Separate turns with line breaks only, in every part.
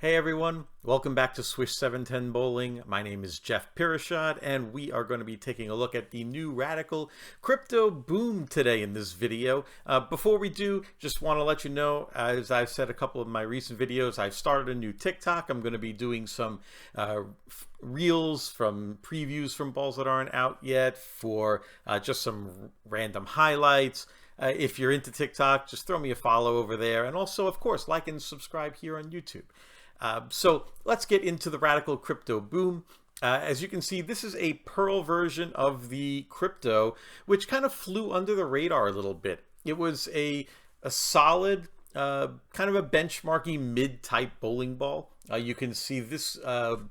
Hey everyone, welcome back to Swish 710 Bowling. My name is Jeff Pirashad, and we are going to be taking a look at the new radical crypto boom today in this video. Before we do, just want to let you know, as I've said a couple of my recent videos, I've started a new TikTok. I'm going to be doing some reels from previews from balls that aren't out yet for just some random highlights. If you're into TikTok, just throw me a follow over there. And also, of course, like and subscribe here on YouTube. So let's get into the radical crypto boom. As you can see, this is a Pearl version of the crypto, which kind of flew under the radar a little bit. It was a solid, kind of a benchmarky mid-type bowling ball. You can see this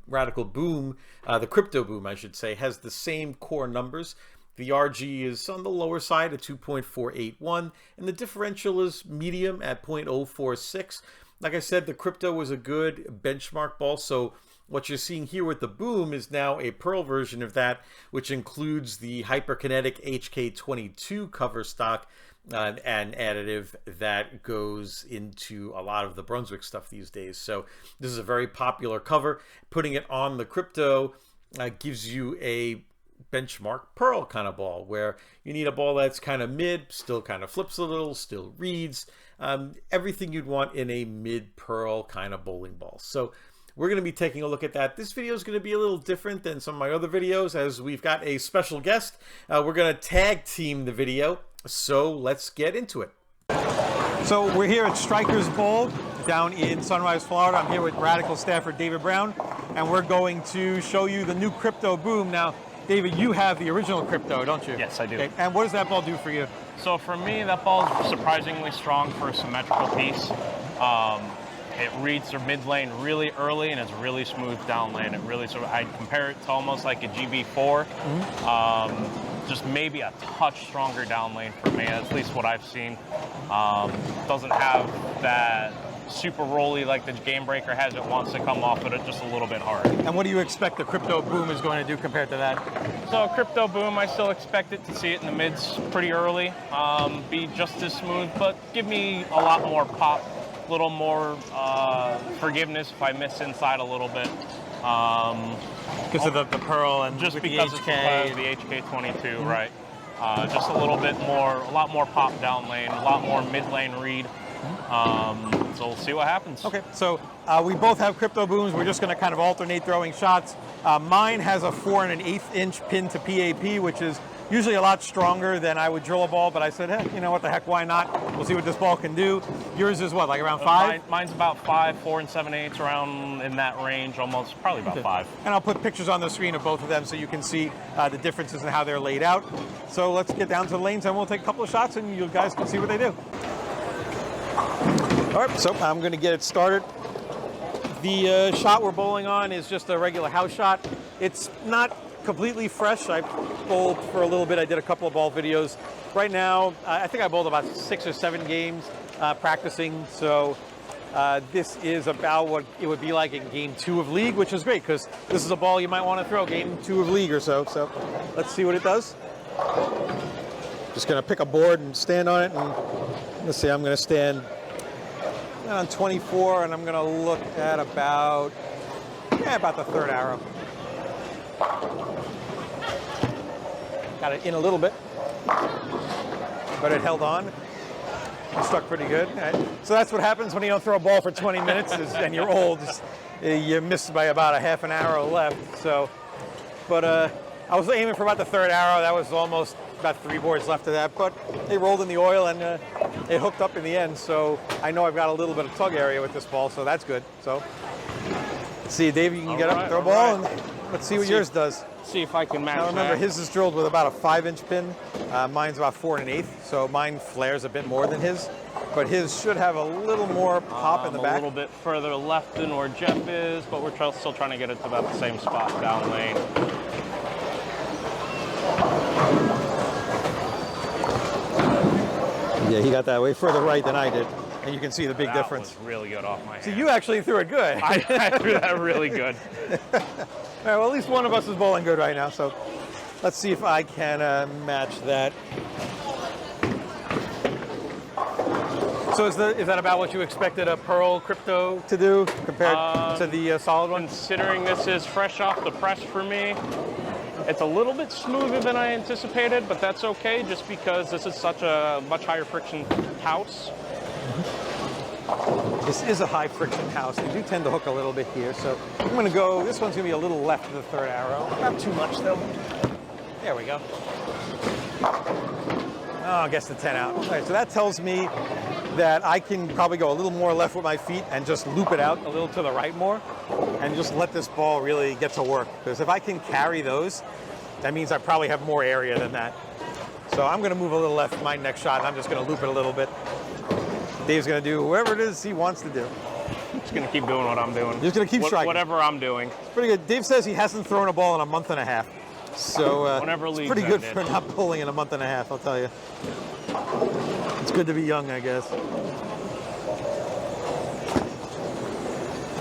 radical boom, the crypto boom, I should say, has the same core numbers. The RG is on the lower side at 2.481, and the differential is medium at 0.046. Like I said, the crypto was a good benchmark ball, so what you're seeing here with the boom is now a Pearl version of that, which includes the hyperkinetic HK22 cover stock and additive that goes into a lot of the Brunswick stuff these days. So this is a very popular cover. Putting it on the crypto gives you a benchmark Pearl kind of ball, where you need a ball that's kind of mid, still kind of flips a little, still reads, everything you'd want in a mid Pearl kind of bowling ball. So we're going to be taking a look at that. This video is going to be a little different than some of my other videos, as we've got a special guest. We're going to tag team the video, so let's get into it.
So we're here at Strikers Bowl down in Sunrise, Florida. I'm here with Radical staffer David Brown, and we're going to show you the new crypto boom. Now, David, you have the original crypto, don't you?
Yes, I do.
Okay. And what does that ball do for you?
So for me, that ball is surprisingly strong for a symmetrical piece. It reads the mid lane really early and it's really smooth down lane. It really I compare it to almost like a GB4. Just maybe a touch stronger down lane for me, at least what I've seen. Doesn't have that super rolly like the Game Breaker has. It wants to come off, but it's just a little bit hard.
And what do you expect the crypto boom is going to do compared to that?
So crypto boom, I still expect it to see it in the mids pretty early, be just as smooth, but give me a lot more pop, a little more forgiveness if I miss inside a little bit.
Because of the Pearl and
just
with
because
the
it's
HK.
the HK22, right? Just a little bit more, a lot more pop down lane, a lot more mid lane read. So we'll see what happens.
Okay, so we both have crypto booms. We're just going to kind of alternate throwing shots. Mine has a 4 1/8 inch pin to PAP, which is usually a lot stronger than I would drill a ball, but I said, hey, you know what the heck, why not? We'll see what this ball can do. Yours is what, like around 5?
Mine's about 5, 4 7/8, around in that range, almost, probably about 5.
And I'll put pictures on the screen of both of them so you can see the differences in how they're laid out. So let's get down to the lanes and we'll take a couple of shots and you guys can see what they do. All right, so I'm going to get it started. The shot we're bowling on is just a regular house shot. It's not completely fresh. I bowled for a little bit. I did a couple of ball videos. Right now, I think I bowled about 6 or 7 games practicing. So this is about what it would be like in game 2 of League, which is great because this is a ball you might want to throw game 2 of League or so. So let's see what it does. Just going to pick a board and stand on it. And let's see, I'm going to stand on 24, and I'm going to look at about the third arrow. Got it in a little bit, but it held on. It stuck pretty good. So that's what happens when you don't throw a ball for 20 minutes and you're old. You miss by about a half an arrow left. So, but I was aiming for about the third arrow. That was almost about 3 boards left of that, but they rolled in the oil and it hooked up in the end. So I know I've got a little bit of tug area with this ball, so that's good. So let's see, Dave, you can get up, throw a ball, and let's see what yours does.
See if I can match.
Now remember,
that.
his is drilled with about a 5-inch pin. Mine's about 4 1/8, so mine flares a bit more than his. But his should have a little more pop in the back.
A little bit further left than where Jeff is, but we're still trying to get it to about the same spot down lane.
Yeah, he got that way further right than I did, and you can see the big difference.
That was really good off my hand.
So you actually threw it good.
I threw that really good.
All right, well, at least one of us is bowling good right now, so let's see if I can match that. So is that about what you expected a Pearl Crypto to do compared to the solid one?
Considering this is fresh off the press for me, it's a little bit smoother than I anticipated, but that's okay just because this is such a much higher friction house.
This is a high friction house. They do tend to hook a little bit here, so I'm going to go, this one's going to be a little left of the third arrow. Not too much though. There we go. Oh, I guess the 10 out. All right, so that tells me that I can probably go a little more left with my feet and just loop it out a little to the right more and just let this ball really get to work. Because if I can carry those, that means I probably have more area than that. So I'm going to move a little left for my next shot, and I'm just going to loop it a little bit. Dave's going to do whatever it is he wants to do.
Just going to keep doing what I'm doing.
You're just going to keep striking.
Whatever I'm doing.
It's pretty good. Dave says he hasn't thrown a ball in a month and a half. So it's pretty good for not pulling in a month and a half, I'll tell you. It's good to be young, I guess.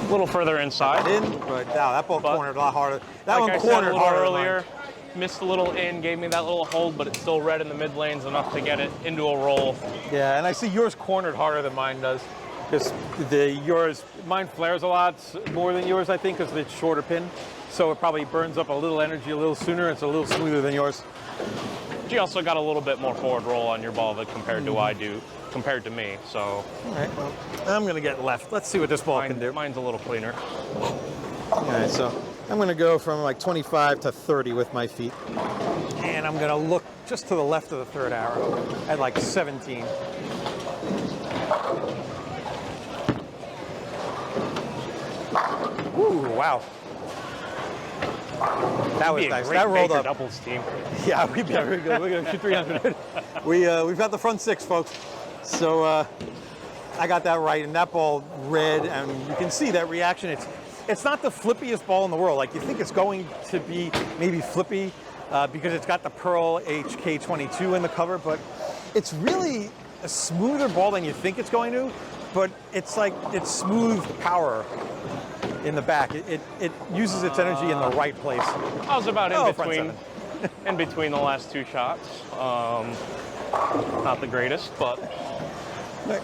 A little further inside.
But wow, that ball cornered a lot harder. That
like
one
I said
cornered
a little
harder
earlier. Missed a little in, gave me that little hold, but it's still red in the mid lanes enough to get it into a roll.
Yeah, and I see yours cornered harder than mine does. Because mine flares a lot more than yours, I think, because it's shorter pin. So it probably burns up a little energy a little sooner. It's a little smoother than yours.
You also got a little bit more forward roll on your ball compared to I do, compared to me. So.
All right, well, I'm going to get left. Let's see what this ball can do.
Mine's a little cleaner.
All right, so I'm going to go from like 25 to 30 with my feet. And I'm going to look just to the left of the third arrow at like 17. Ooh, wow. That was nice. That rolled up.
Doubles team.
Yeah, we'd be very good. We're going to shoot 300. We've got the front six, folks. So I got that right, and that ball red, and you can see that reaction. It's not the flippiest ball in the world. Like, you think it's going to be maybe flippy because it's got the Pearl HK22 in the cover, but it's really a smoother ball than you think it's going to, but it's smooth power in the back. It uses its energy in the right place.
I was about in between the last two shots. Not the greatest, but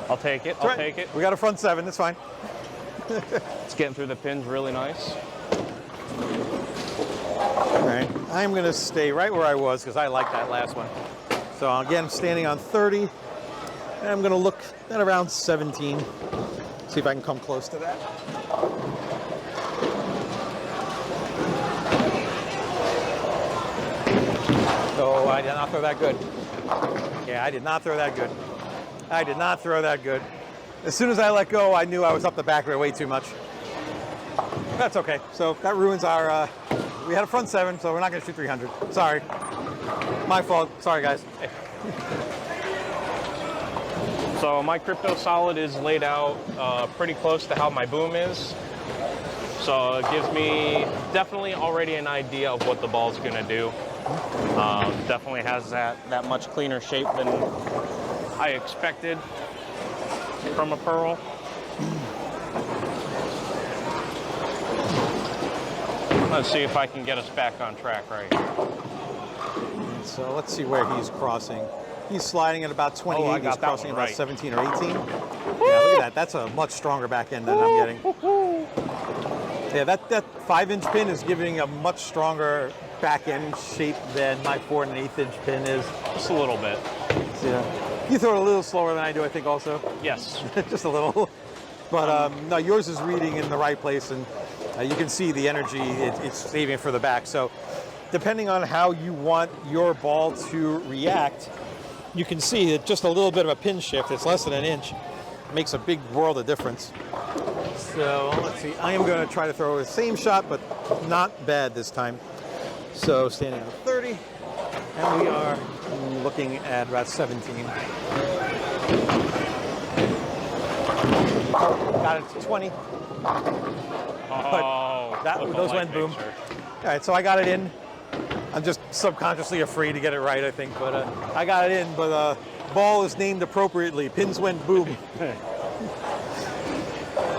I'll take it. I'll take it.
We got a front seven. That's fine.
It's getting through the pins really nice.
All right. I'm going to stay right where I was because I like that last one. So again, standing on 30. And I'm going to look at around 17. See if I can come close to that. Oh, I did not throw that good. Yeah, I did not throw that good. I did not throw that good. As soon as I let go, I knew I was up the back way too much. That's okay. So that ruins our, we had a front seven, so we're not going to shoot 300. Sorry. My fault. Sorry, guys.
So my crypto solid is laid out pretty close to how my boom is. So it gives me definitely already an idea of what the ball's going to do. Definitely has that much cleaner shape than I expected from a Pearl. Let's see if I can get us back on track right here.
So let's see where he's crossing. He's sliding at about 28.
Oh,
he's crossing at about
right.
17 or 18. Yeah, look at that. That's a much stronger back end than I'm getting. Yeah, that 5-inch pin is giving a much stronger back end shape than my 4 1/8 inch pin is.
Just a little bit.
So, yeah. You throw it a little slower than I do, I think, also.
Yes.
Just a little. But no, yours is reading in the right place, and you can see the energy it's saving for the back. So depending on how you want your ball to react, you can see that just a little bit of a pin shift, it's less than an inch, makes a big world of difference. So let's see, I am going to try to throw the same shot, but not bad this time. So standing at 30, and we are looking at about 17. Got it to 20.
Oh,
those went boom. All right, so I got it in. I'm just subconsciously afraid to get it right, I think, but I got it in, but ball is named appropriately. Pins went boom.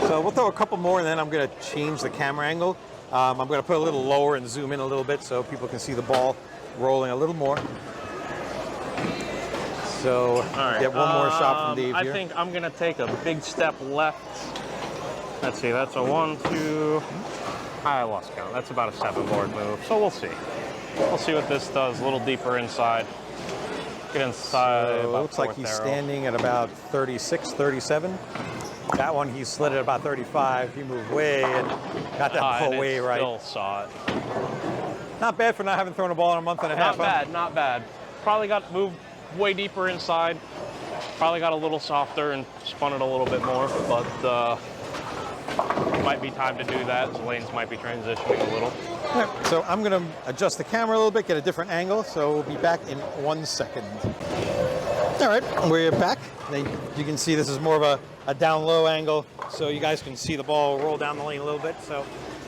So we'll throw a couple more, and then I'm going to change the camera angle. I'm going to put a little lower and zoom in a little bit so people can see the ball rolling a little more. So
right.
get one more shot from Dave
I
here.
think I'm gonna take a big step left. Let's see, that's a 1, 2. I lost count. That's about a 7-board move. So we'll see. We'll see what this does. A little deeper inside. Get inside.
So it
about
looks like
fourth
he's
arrow.
standing at about 36, 37. That one he slid at about 35. He moved way and got that
And
ball way
it
right.
Still saw it.
Not bad for not having thrown a ball in a month and a half.
Not bad. Not bad. Probably got moved way deeper inside. Probably got a little softer and spun it a little bit more, but might be time to do that. The lanes might be transitioning a little.
Yeah, so I'm going to adjust the camera a little bit, get a different angle, so we'll be back in 1 second. All right, we're back. You can see this is more of a down low angle, so you guys can see the ball roll down the lane a little bit. So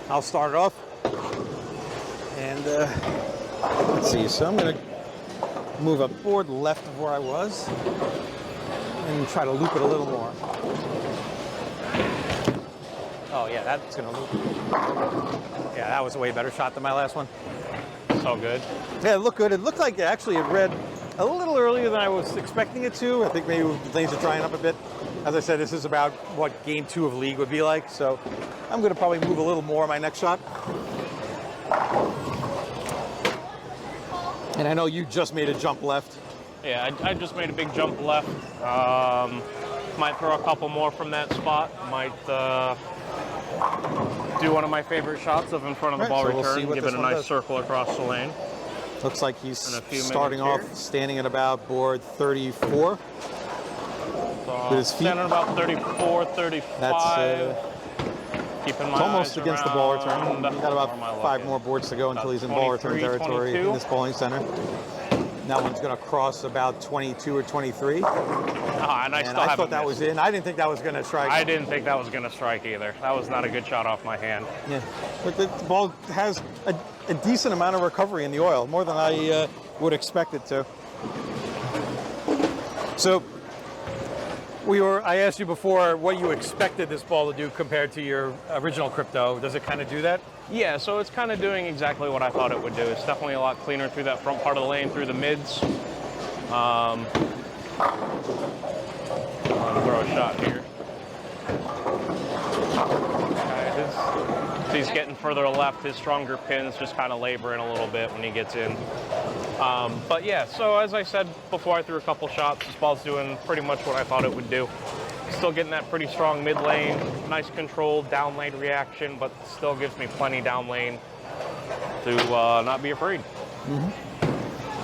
I'll start it off. And let's see, so I'm going to move a board left of where I was and try to loop it a little more. Oh yeah, that's gonna loop. Yeah, that was a way better shot than my last one.
So good.
Yeah, it looked good. It looked like actually it read a little earlier than I was expecting it to. I think maybe things are drying up a bit. As I said, this is about what game 2 of League would be like. So I'm gonna probably move a little more on my next shot. And I know you just made a jump left.
Yeah, I just made a big jump left. Might throw a couple more from that spot. Might do one of my favorite shots of in front of the
Right,
ball
so we'll
return.
see what
Give
this
it a
one
nice
does.
circle across the lane.
Looks like he's
In a few
starting
minutes
off
here.
standing at about board 34.
So
With his feet.
standing about 34, 35.
That's
Keeping my
it's almost
eyes
against the ball return.
around-
We've got
where am I
about 5
looking?
more boards to go until
About
he's in ball return
23,
territory
22.
in this bowling center. That one's going to cross about 22 or 23.
And I
And
still
I
haven't
thought that
missed.
was in. I didn't think that was going to strike.
I didn't think that was going to strike either. That was not a good shot off my hand.
Yeah, but the ball has a decent amount of recovery in the oil, more than I would expect it to. So, I asked you before what you expected this ball to do compared to your original crypto. Does it kind of do that?
Yeah, so it's kind of doing exactly what I thought it would do. It's definitely a lot cleaner through that front part of the lane, through the mids. I'm gonna throw a shot here. He's getting further left. His stronger pins just kind of laboring a little bit when he gets in. But yeah, so as I said before I threw a couple shots, this ball's doing pretty much what I thought it would do. Still getting that pretty strong mid lane, nice controlled down lane reaction, but still gives me plenty down lane to not be afraid.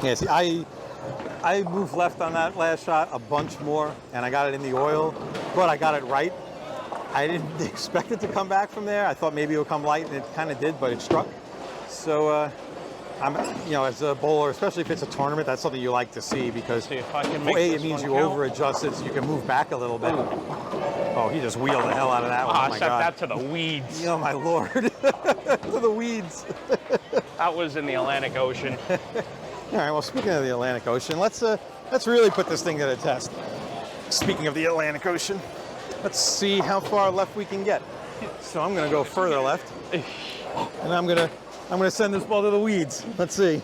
Yeah, see, I moved left on that last shot a bunch more, and I got it in the oil, but I got it right. I didn't expect it to come back from there. I thought maybe it would come light, and it kind of did, but it struck. So, I'm, as a bowler, especially if it's a tournament, that's something you like to see because
See if I can make
A, it
this
means
one
you
count.
over-adjust it so you can move back a little bit. Oh, he just wheeled the hell out of that one.
Ah,
Oh my
set
God.
that to the weeds.
Oh my Lord. To the weeds.
That was in the Atlantic Ocean.
All right, well, speaking of the Atlantic Ocean, let's really put this thing to the test. Speaking of the Atlantic Ocean, let's see how far left we can get. So I'm going to go further left, and I'm going to send this ball to the weeds. Let's see.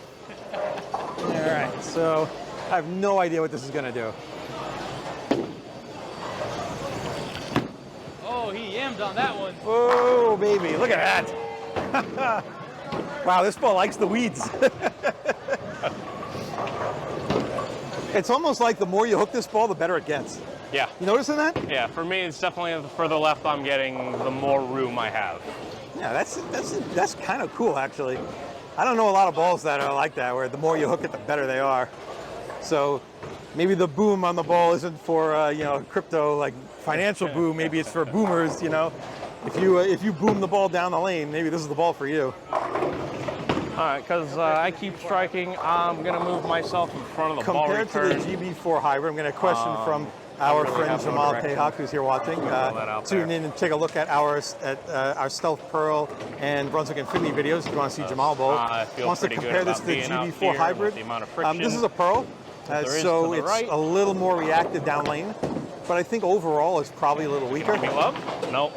All right, so I have no idea what this is going to do.
Oh, he yammed on that one.
Oh, baby, look at that. Wow, this ball likes the weeds. It's almost like the more you hook this ball, the better it gets.
Yeah.
You noticing that?
Yeah, for me, it's definitely the further left I'm getting, the more room I have.
Yeah, that's kind of cool, actually. I don't know a lot of balls that are like that, where the more you hook it, the better they are. So maybe the boom on the ball isn't for crypto, like financial boom. Maybe it's for boomers. If you boom the ball down the lane, maybe this is the ball for you.
All right, because I keep striking, I'm going to move myself in front of the ball
Compared to
return.
the GB4 hybrid, I'm going to question from our
really
friend
have no
Jamal
direction.
Payhawk, who's here watching.
that out
Tune
there.
in and take a look at our Stealth Pearl and Brunswick Infinity videos if you want to see Jamal bowl.
I feel
Wants to
pretty good
compare this
about
to the
being out
GB4
here
hybrid.
with the amount of friction
This is a Pearl,
there is
so
to the
it's
right.
a little more reactive down lane, but I think overall it's probably a little weaker.
Give me love? Nope.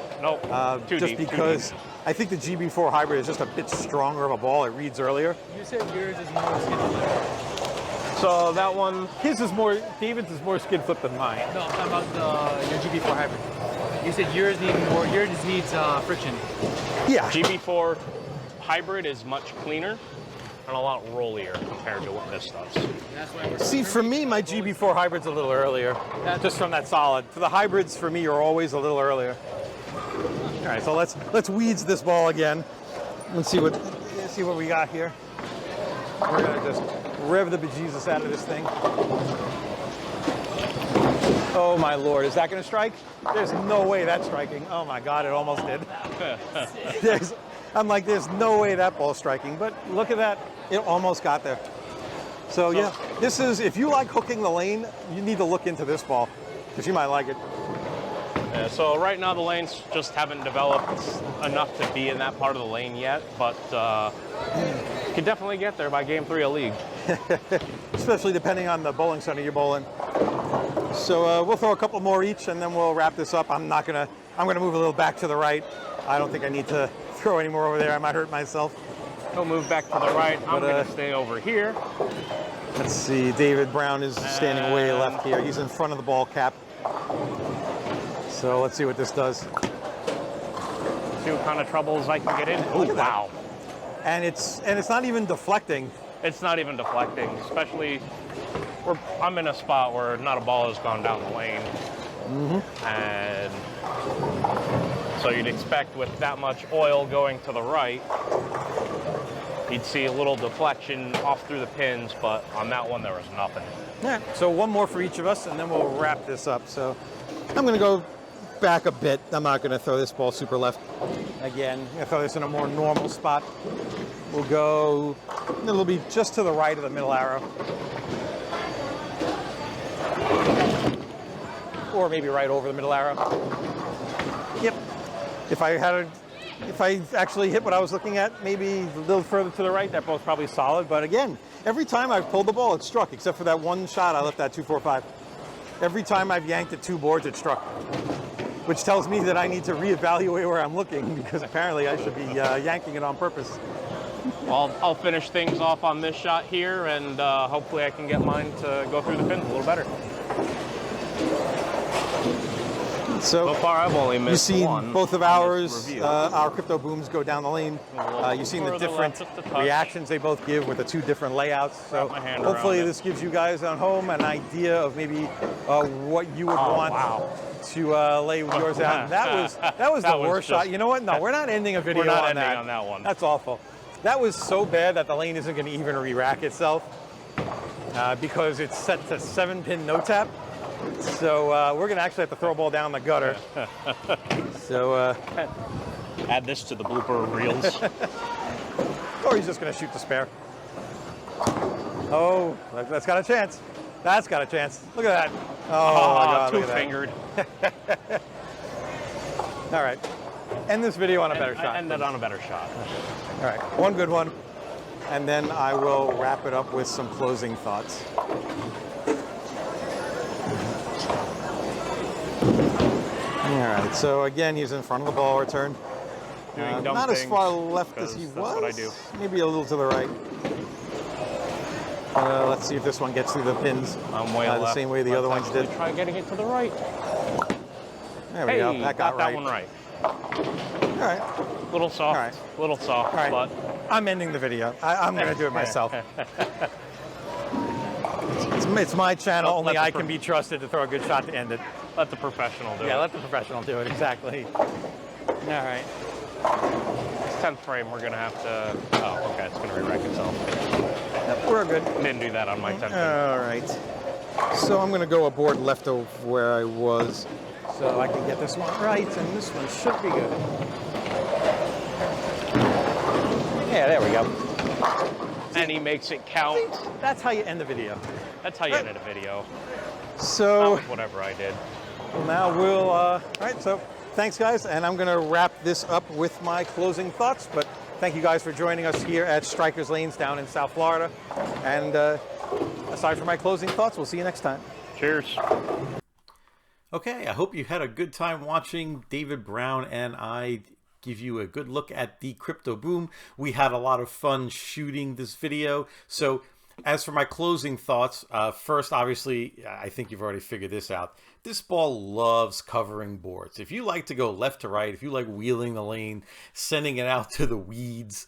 Too
Just
deep, too
because
deep.
I think the GB4 hybrid is just a bit stronger of a ball. It reads earlier.
You said yours is more skinny.
So that one,
His is more, David's is more skid flip than mine.
No, I'm talking about your GB4 hybrid. You said yours needs friction.
Yeah.
GB4 hybrid is much cleaner and a lot rollier compared to what this does.
That's why we're
See, for me, my GB4 hybrid's a little earlier, just from that solid. For the hybrids, for me, are always a little earlier. All right, so let's weeds this ball again and see what we got here. We're gonna just rev the bejesus out of this thing. Oh my lord, is that gonna strike? There's no way that's striking. Oh my god, it almost did. I'm like, there's no way that ball's striking, but look at that, it almost got there. So yeah, this is, if you like hooking the lane, you need to look into this ball, because you might like it.
Yeah, so right now the lanes just haven't developed enough to be in that part of the lane yet, but you can definitely get there by game 3 of League.
Especially depending on the bowling center you're bowling. So we'll throw a couple more each and then we'll wrap this up. I'm gonna move a little back to the right. I don't think I need to throw any more over there. I might hurt myself.
He'll move back to the right. I'm gonna stay over here.
Let's see, David Brown is standing way left here. He's in front of the ball cap. So let's see what this does.
See what kind of troubles I can get in.
Look
Oh,
at that.
wow.
And it's not even deflecting.
It's not even deflecting, especially I'm in a spot where not a ball has gone down the lane. And so you'd expect with that much oil going to the right, you'd see a little deflection off through the pins, but on that one there was nothing.
Yeah. So one more for each of us and then we'll wrap this up. So I'm gonna go back a bit. I'm not gonna throw this ball super left again. I'm gonna throw this in a more normal spot. We'll go, it'll be just to the right of the middle arrow. Or maybe right over the middle arrow. Yep. If I actually hit what I was looking at, maybe a little further to the right, that ball's probably solid. But again, every time I've pulled the ball, it struck, except for that one shot I left at 245. Every time I've yanked at 2 boards, it struck. Which tells me that I need to reevaluate where I'm looking, because apparently I should be yanking it on purpose.
I'll finish things off on this shot here, and hopefully I can get mine to go through the pins a little better. So far, I've only missed
you've seen
one
both of
on
ours,
this review.
our crypto booms go down the lane. You've seen the
further
different
left, just a touch.
reactions they both give with the 2 different layouts. So
Wrap my hand
hopefully
around it.
this gives you guys at home an idea of maybe what you would
Oh,
want
wow.
to lay yours out. And that was the
That was
worst
just-
shot. You know what? No, we're not ending a video
We're not
on
ending
that.
on that one.
That's awful. That was so bad that the lane isn't going to even re-rack itself because it's set to 7-pin no tap. So we're going to actually have to throw a ball down the gutter. So,
Add this to the blooper reels.
or he's just going to shoot the spare. Oh, that's got a chance. That's got a chance. Look at that. Oh, my God, look at that.
Two-fingered.
All right. End this video on a better shot.
End it on a better shot.
All right, one good one. And then I will wrap it up with some closing thoughts. All right, so again, he's in front of the ball return.
Doing dumb
Not as
things,
far left as
because
he
that's
was.
what I do.
Maybe a little to the right. Let's see if this one gets through the pins
I'm way
the
left.
same way the other ones did.
Try getting it to the right.
There we
Hey,
go. That got right.
that one right.
All right.
Little soft,
All right.
little soft,
All right.
but
I'm ending the video. I'm going to do it myself. It's my channel. Only I can be trusted to throw a good shot to end it.
let the professional do it.
Yeah, let the professional do it. Exactly. All right.
10th frame, we're gonna have to. Oh, okay, it's gonna re-rack itself.
Yep, we're good.
Didn't do that on my 10th frame.
All right. So I'm going to go a board left of where I was, so I can get this one right, and this one should be good. Yeah, there we go.
And he makes it count.
That's how you end the video.
That's how you edit a video.
So
Not with whatever I did.
now we'll, all right, so thanks guys, and I'm gonna wrap this up with my closing thoughts, but thank you guys for joining us here at Strikers Lanes down in South Florida. And aside from my closing thoughts, we'll see you next time.
Cheers.
Okay, I hope you had a good time watching David Brown and I give you a good look at the crypto boom. We had a lot of fun shooting this video, so as for my closing thoughts, first, obviously, I think you've already figured this out. This ball loves covering boards. If you like to go left to right, if you like wheeling the lane, sending it out to the weeds,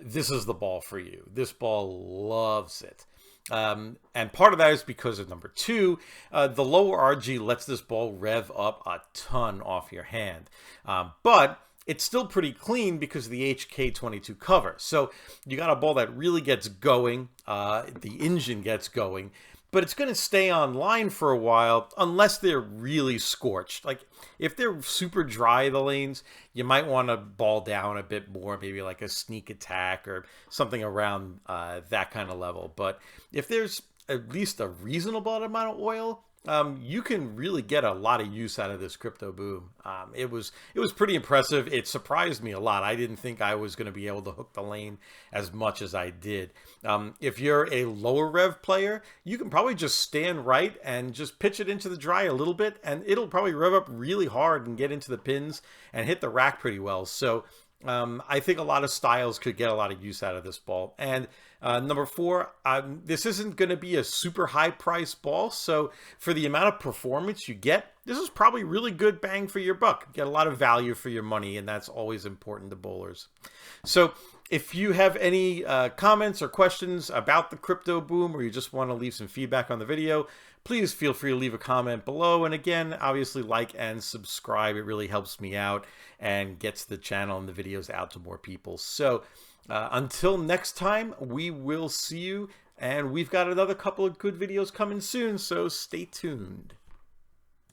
this is the ball for you. This ball loves it. And part of that is because of number two, the lower RG lets this ball rev up a ton off your hand. But it's still pretty clean because of the HK22 cover. So you got a ball that really gets going, the engine gets going, but it's going to stay on line for a while unless they're really scorched. Like if they're super dry, the lanes, you might want to ball down a bit more, maybe like a sneak attack or something around that kind of level. But if there's at least a reasonable amount of oil, you can really get a lot of use out of this crypto boom. It was pretty impressive. It surprised me a lot. I didn't think I was going to be able to hook the lane as much as I did. If you're a lower rev player, you can probably just stand right and just pitch it into the dry a little bit, and it'll probably rev up really hard and get into the pins and hit the rack pretty well. So I think a lot of styles could get a lot of use out of this ball. And number four, this isn't going to be a super high price ball. So for the amount of performance you get, this is probably really good bang for your buck. Get a lot of value for your money, and that's always important to bowlers. So if you have any comments or questions about the crypto boom, or you just want to leave some feedback on the video, please feel free to leave a comment below. And again, obviously like and subscribe. It really helps me out and gets the channel and the videos out to more people. So until next time, we will see you. And we've got another couple of good videos coming soon, so stay tuned.